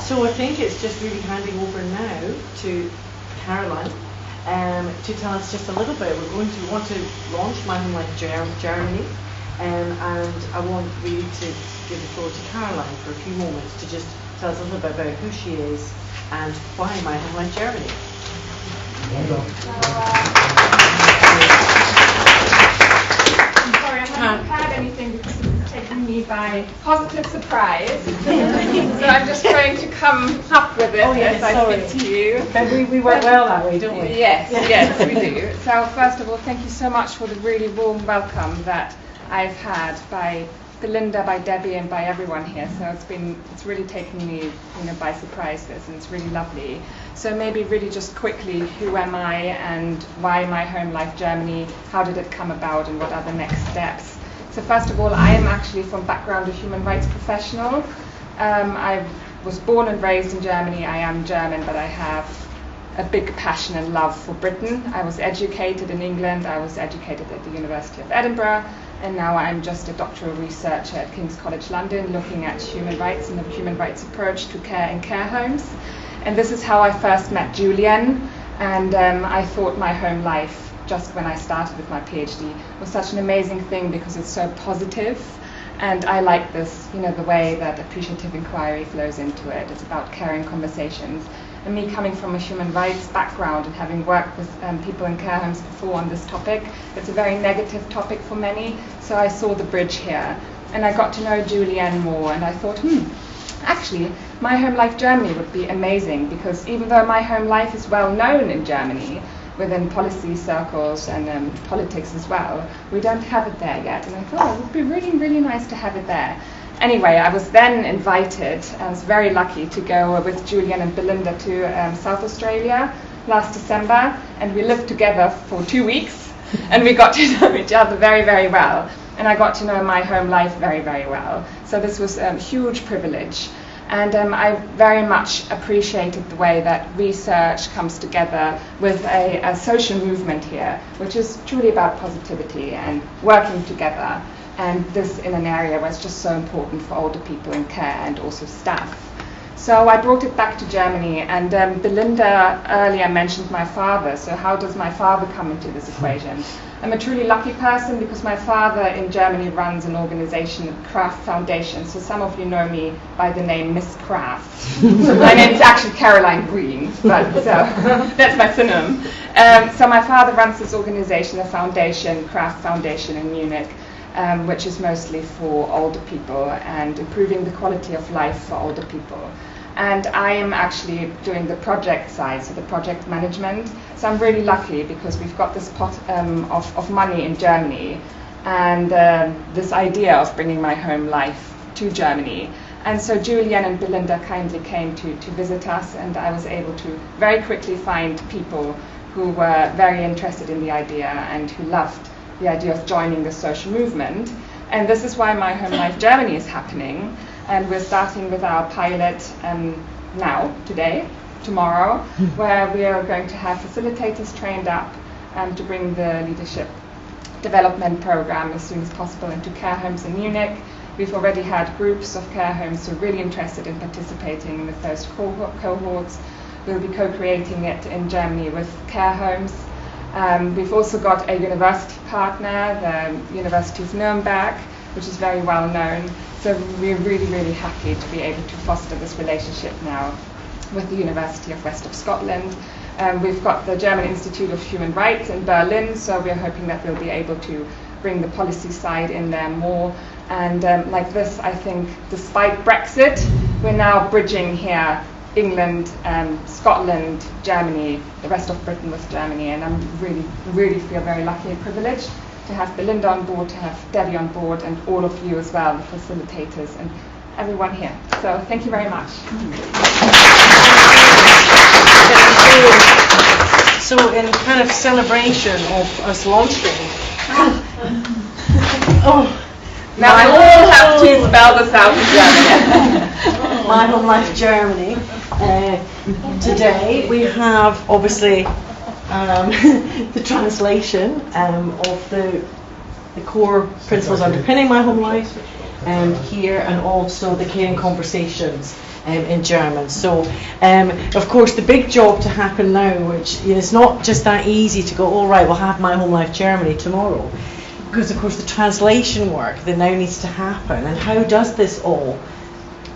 So I think it's just really handing over now to Caroline to tell us just a little bit. We want to launch My Home Life Germany, and I want really to give the floor to Caroline for a few moments to just tell us a little bit about who she is and why My Home Life Germany. I'm sorry, I haven't prepared anything because it's taken me by positive surprise. So I'm just going to come up with it as I speak to you. But we work well that way, don't we? Yes, yes, we do. So first of all, thank you so much for the really warm welcome that I've had by Belinda, by Debbie, and by everyone here. So it's really taken me, by surprise this, and it's really lovely. So maybe really just quickly, who am I and why My Home Life Germany? How did it come about, and what are the next steps? So first of all, I am actually from background a human rights professional. I was born and raised in Germany. I am German, but I have a big passion and love for Britain. I was educated in England. I was educated at the University of Edinburgh. And now I'm just a doctoral researcher at King's College London, looking at human rights and the human rights approach to care in care homes. And this is how I first met Julian. And I thought My Home Life, just when I started with my PhD, was such an amazing thing because it's so positive. And I like this, the way that appreciative inquiry flows into it. It's about caring conversations. And me coming from a human rights background and having worked with people in care homes before on this topic, it's a very negative topic for many. So I saw the bridge here. And I got to know Julianne more, and I thought, actually, My Home Life Germany would be amazing, because even though My Home Life is well known in Germany, within policy circles and politics as well, we don't have it there yet. And I thought it would be really, really nice to have it there. Anyway, I was then invited, I was very lucky to go with Julian and Belinda to South Australia last December, and we lived together for 2 weeks, and we got to know each other very, very well. And I got to know My Home Life very, very well. So this was a huge privilege. And I very much appreciated the way that research comes together with a social movement here, which is truly about positivity and working together. And this in an area where it's just so important for older people in care and also staff. So I brought it back to Germany, and Belinda earlier mentioned my father. So how does my father come into this equation? I'm a truly lucky person because my father in Germany runs an organization, Kraft Foundation. So some of you know me by the name Miss Kraft. My name is actually Caroline Green, but so that's my synonym. So my father runs this organization, a foundation, Kraft Foundation in Munich, which is mostly for older people and improving the quality of life for older people. And I am actually doing the project side, so the project management. So I'm really lucky because we've got this pot of money in Germany, and this idea of bringing My Home Life to Germany. And so Julian and Belinda kindly came to visit us, and I was able to very quickly find people who were very interested in the idea and who loved the idea of joining the social movement. And this is why My Home Life Germany is happening. And we're starting with our pilot now, today, tomorrow, where we are going to have facilitators trained up to bring the leadership development program as soon as possible into care homes in Munich. We've already had groups of care homes who are really interested in participating in the first cohorts. We'll be co-creating it in Germany with care homes. We've also got a university partner, the University of Nuremberg, which is very well known. So we're really, really happy to be able to foster this relationship now with the University of West of Scotland. We've got the German Institute of Human Rights in Berlin, so we're hoping that we'll be able to bring the policy side in there more. And like this, I think, despite Brexit, we're now bridging here England, Scotland, Germany, the rest of Britain with Germany, and I'm really feel very lucky and privileged to have Belinda on board, to have Debbie on board, and all of you as well, the facilitators and everyone here. So thank you very much. So in kind of celebration of us launching, now we all have to spell this out in German. My Home Life Germany. Today we have obviously the translation of the core principles underpinning My Home Life. here, and also the Caring Conversations in German. So, of course, the big job to happen now, which it's not just that easy to go, all right, we'll have My Home Life Germany tomorrow, because of course the translation work that now needs to happen, and how does this all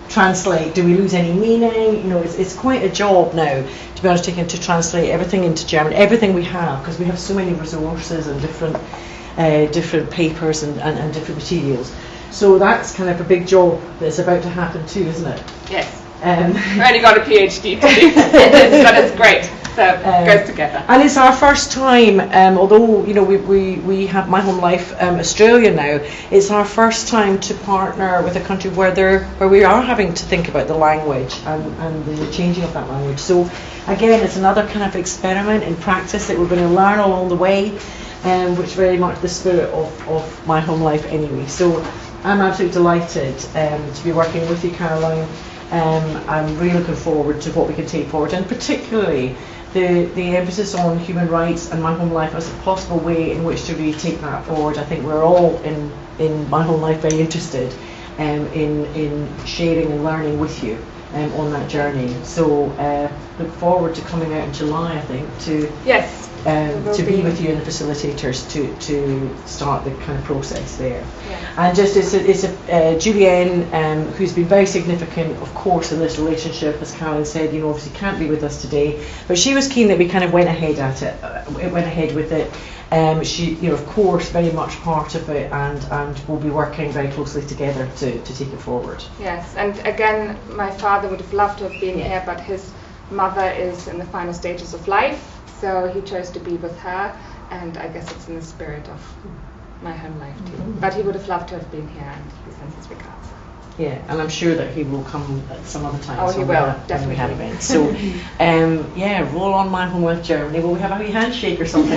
translate? Do we lose any meaning? It's quite a job now, to be honest, to translate everything into German, everything we have, because we have so many resources and different papers and different materials. So that's kind of a big job that's about to happen too, isn't it? Yes. I've only got a PhD to do, but it's great. So it goes together. And it's our first time, although we have My Home Life Australia now, it's our first time to partner with a country where we are having to think about the language and the changing of that language. So again, it's another kind of experiment in practice that we're going to learn along the way, which is very much the spirit of My Home Life anyway. So I'm absolutely delighted to be working with you, Caroline. I'm really looking forward to what we can take forward, and particularly the emphasis on human rights and My Home Life as a possible way in which to really take that forward. I think we're all in My Home Life very interested in sharing and learning with you on that journey. So look forward to coming out in July, I think, to be with you and the facilitators to start the kind of process there. Yeah. And just it's Julienne, who's been very significant, of course, in this relationship, as Caroline said, obviously can't be with us today, but she was keen that we kind of went ahead with it. She, of course, very much part of it, and we'll be working very closely together to take it forward. Yes, and again, my father would have loved to have been here, but his mother is in the final stages of life, so he chose to be with her, and I guess it's in the spirit of My Home Life too. But he would have loved to have been here, and he sends his regards. Yeah, and I'm sure that he will come at some other time. Oh, he will, definitely. When we have events. So, roll on My Home Life Germany. Will we have a wee handshake or something?